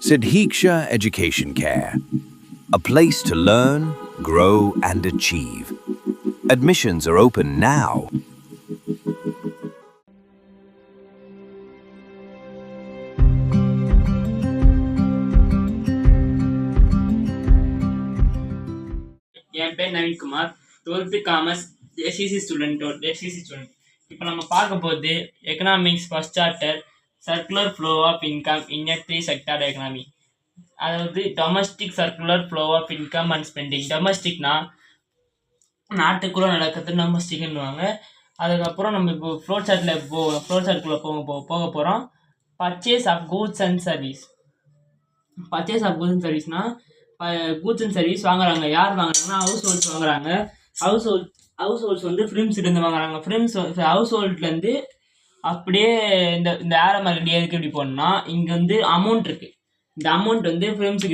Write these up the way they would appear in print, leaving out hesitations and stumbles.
Sidhiksha Education Care, a place to learn, grow, and achieve. Admissions are open now. என் பேர் Naveenkumar, 12th commerce SCC student. இப்போ நம்ம பார்க்க போகிறது economics first chapter, circular flow of income in a 3 sector economy. அதாவது domestic circular flow of income and spending. டொமஸ்டிக்னா நாட்டுக்குள்ளே நடக்கிறது டொமஸ்டிக்னுவாங்க. அதுக்கப்புறம் நம்ம இப்போ ஃப்ளோ சார்ட்குள்ளே போக போகிறோம். Purchase of goods and service. Purchase of goods and சர்வீஸ்னால் கூட்ஸ் அண்ட் சர்வீஸ் வாங்குறாங்க. யார் வாங்குறாங்கன்னா ஹவுஸ் ஹோல்ட்ஸ் வாங்குறாங்க. ஹவுஸ் ஹோல்ட்ஸ் வந்து ஃபிலிம்ஸ்லேருந்து வாங்குறாங்க. ஹவுஸ் ஹோல்ட்லேருந்து அப்படியே இந்த ஆரம்பம் ரெண்டு எதுக்கு எப்படி போடணும்னா, இங்கே வந்து அமௌண்ட் இருக்குது. இந்த அமௌண்ட் வந்து ஃபிலிம்ஸ்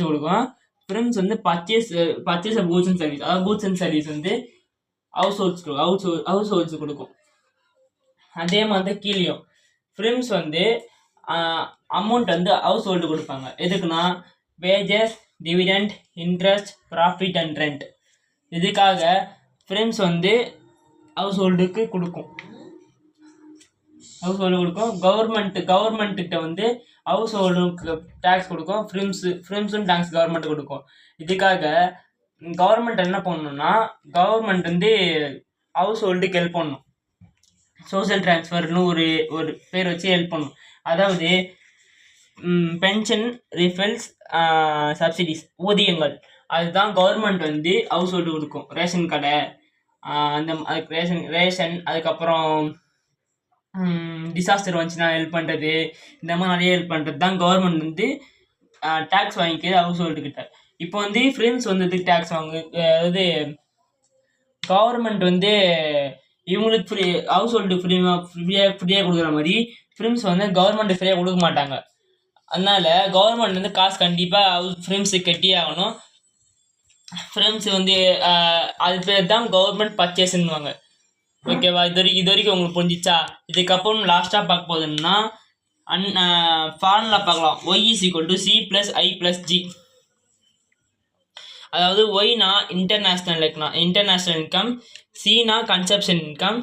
கொடுக்கும். ஃபிலிம்ஸ் வந்து purchase of goods and service. அதாவது கூட்ஸ் அண்ட் சர்வீஸ் வந்து ஹவுஸ் ஹோல்ட்ஸ் கொடுக்கும். அதே மாதிரி கீழேயும் ஃபிலிம்ஸ் வந்து அமௌண்ட் வந்து ஹவுஸ் ஹோல்டு கொடுப்பாங்க. எதுக்குன்னா wages, dividend, interest, profit and rent. இதுக்காக ஃபிலிம்ஸ் வந்து ஹவுஸ் ஹோல்டுக்கு கொடுக்கும். கவர்மெண்ட்டுக்கிட்ட வந்து ஹவுஸ் ஹோல்டுக்கு டேக்ஸ் கொடுக்கும். ஃபிலிம்ஸும் டேக்ஸ் கவர்மெண்ட் கொடுக்கும். இதுக்காக கவர்மெண்ட் என்ன பண்ணணும்னா, கவர்மெண்ட் வந்து ஹவுஸ் ஹோல்டுக்கு ஹெல்ப் பண்ணணும். சோஷியல் டிரான்ஸ்ஃபர்னு ஒரு பேர் வச்சு ஹெல்ப் பண்ணணும். அதாவது பென்ஷன், ரிஃபல்ஸ், சப்சிடிஸ், ஊதியங்கள், அதுதான் கவர்மெண்ட் வந்து ஹவுஸ் ஹோல்டு கொடுக்கும். ரேஷன் கடை, அந்த ரேஷன் அதுக்கப்புறம் டிசாஸ்டர் வந்துச்சுன்னா ஹெல்ப் பண்ணுறது, இந்த மாதிரி நிறைய ஹெல்ப் பண்ணுறது தான் கவர்மெண்ட் வந்து டேக்ஸ் வாங்கிக்கிறது ஹவுஸ் ஹோல்டுக்கிட்ட. இப்போ வந்து ஃபிலிம்ஸ் வந்து டேக்ஸ் அதாவது கவர்மெண்ட் வந்து இவங்களுக்கு ஹவுஸ் ஹோல்டு ஃப்ரீயாக கொடுக்குற மாதிரி ஃபிலிம்ஸ் வந்து கவர்மெண்ட் ஃப்ரீயாக கொடுக்க மாட்டாங்க. அதனால கவர்மெண்ட் வந்து காசு கண்டிப்பாக ஃபிலிம்ஸுக்கு கட்டி ஆகணும். ஃபிலிம்ஸ் வந்து அது பேர் தான் கவர்மெண்ட் பர்ச்சேஸ்ன்னுவாங்க. ஓகேவா? இது வரைக்கும் உங்களுக்கு புரிஞ்சிச்சா? இதுக்கப்புறம் லாஸ்ட்டாக பார்க்க போகுதுன்னா ஃபார்முலா பார்க்கலாம். y = c + i + g. அதாவது ஒய்னா இன்டர்நேஷ்னல் இன்கம், சினா கன்சப்ஷன் இன்கம்,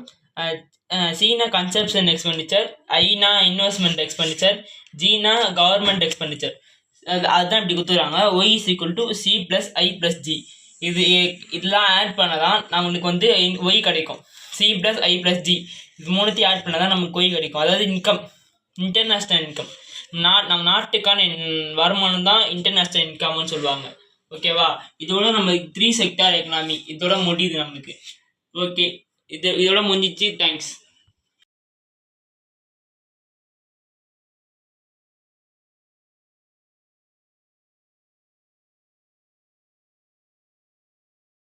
சினா கன்சப்ஷன் எக்ஸ்பெண்டிச்சர், ஐனா இன்வெஸ்ட்மெண்ட் எக்ஸ்பெண்டிச்சர், ஜினா கவர்மெண்ட் எக்ஸ்பெண்டிச்சர். அதுதான் இப்படி கொடுத்துருக்காங்க. y = c + i + g. இதெல்லாம் ஆட் பண்ணதான் நம்மளுக்கு வந்து ஒய் கிடைக்கும். c + i + g இது மூணுத்தையும் ஆட் பண்ணதான் நமக்கு ஒய் கிடைக்கும். அதாவது இன்கம், இன்டர்நேஷ்னல் இன்கம், நம்ம நாட்டுக்கான வருமானம் தான் இன்டர்நேஷ்னல் இன்கம்னு சொல்லுவாங்க. ஓகேவா? இதோட நம்ம 3 செக்டார் எக்கனாமி இதோட முடியுது நம்மளுக்கு. ஓகே, இதோட முடிஞ்சிச்சு. தேங்க்ஸ்.